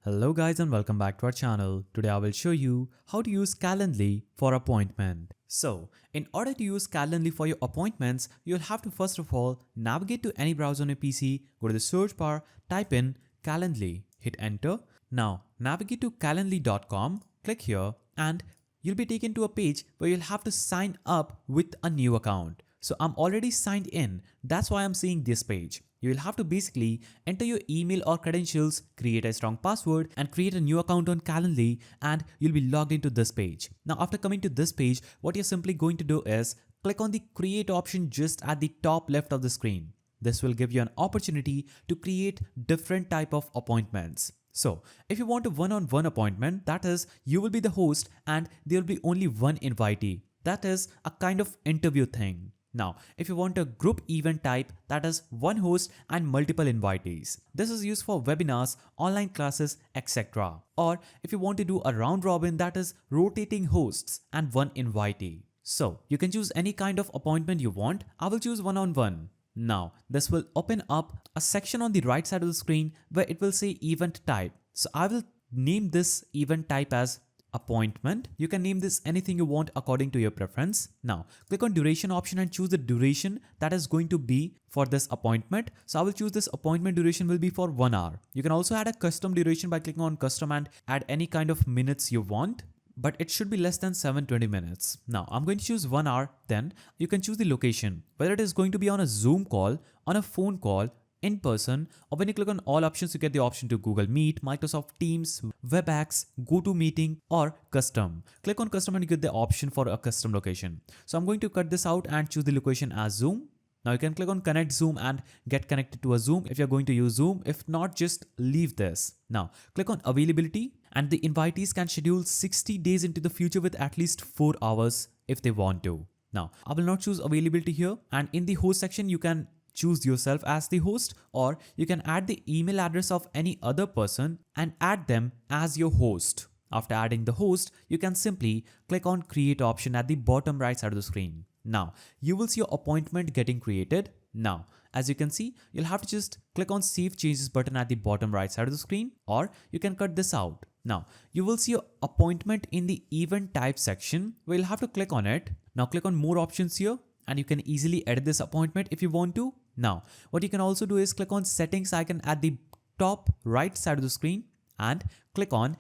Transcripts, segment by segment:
Hello guys and welcome back to our channel. Today I will show you how to use Calendly for appointment. So, in order to use Calendly for your appointments, you'll have to first of all navigate to any browser on your PC, go to the search bar, type in Calendly, hit enter. Now, navigate to calendly.com, click here and you'll be taken to a page where you'll have to sign up with a new account. So I'm already signed in, that's why I'm seeing this page. You will have to basically enter your email or credentials, create a strong password and create a new account on Calendly and you'll be logged into this page. Now after coming to this page, what you're simply going to do is click on the create option just at the top left of the screen. This will give you an opportunity to create different type of appointments. So if you want a one-on-one appointment, that is you will be the host and there will be only one invitee. That is a kind of interview thing. Now, if you want a group event type, that is one host and multiple invitees. This is used for webinars, online classes, etc. Or if you want to do a round robin, that is rotating hosts and one invitee. So you can choose any kind of appointment you want. I will choose one-on-one. Now, this will open up a section on the right side of the screen where it will say event type. So I will name this event type as appointment. You can name this anything you want according to your preference. Now click on duration option and choose the duration that is going to be for this appointment. So I will choose this appointment duration will be for 1 hour. You can also add a custom duration by clicking on custom and add any kind of minutes you want, but it should be less than 720 minutes. Now I'm going to choose 1 hour. Then you can choose the location, whether it is going to be on a Zoom call, on a phone call, in person, or when you click on all options, you get the option to Google Meet, Microsoft Teams, WebEx, GoToMeeting, or custom. Click on custom and you get the option for a custom location. So I'm going to cut this out and choose the location as Zoom. Now you can click on connect Zoom and get connected to a Zoom if you're going to use Zoom. If not, just leave this. Now click on availability and the invitees can schedule 60 days into the future with at least 4 hours if they want to. Now I will not choose availability here, and in the host section you can choose yourself as the host, or you can add the email address of any other person and add them as your host. After adding the host, you can simply click on create option at the bottom right side of the screen. Now you will see your appointment getting created. Now as you can see, you'll have to just click on save changes button at the bottom right side of the screen, or you can cut this out. Now you will see your appointment in the event type section where you'll have to click on it. Now click on more options here and you can easily edit this appointment if you want to. Now, what you can also do is click on settings icon at the top right side of the screen and click on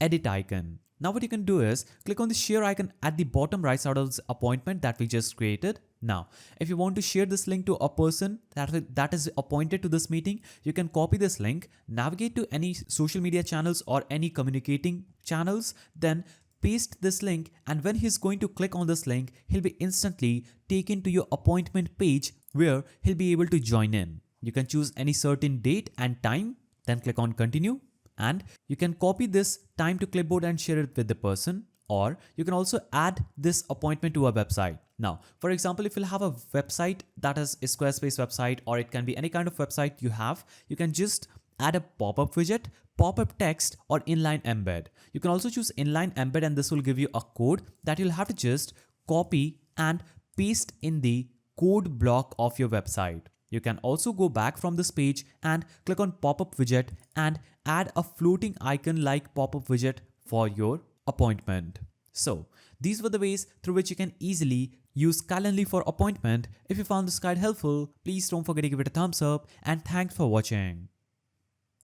edit icon. Now what you can do is click on the share icon at the bottom right side of this appointment that we just created. Now, if you want to share this link to a person that is appointed to this meeting, you can copy this link, navigate to any social media channels or any communicating channels, then paste this link, and when he's going to click on this link, he'll be instantly taken to your appointment page where he'll be able to join in. You can choose any certain date and time, then click on continue, and you can copy this time to clipboard and share it with the person, or you can also add this appointment to a website. Now, for example, if you'll have a website that is a Squarespace website, or it can be any kind of website you have, you can just add a pop-up widget, pop-up text, or inline embed. You can also choose inline embed and this will give you a code that you'll have to just copy and paste in the code block of your website. You can also go back from this page and click on pop-up widget and add a floating icon like pop-up widget for your appointment. So these were the ways through which you can easily use Calendly for appointment. If you found this guide helpful, please don't forget to give it a thumbs up, and thanks for watching.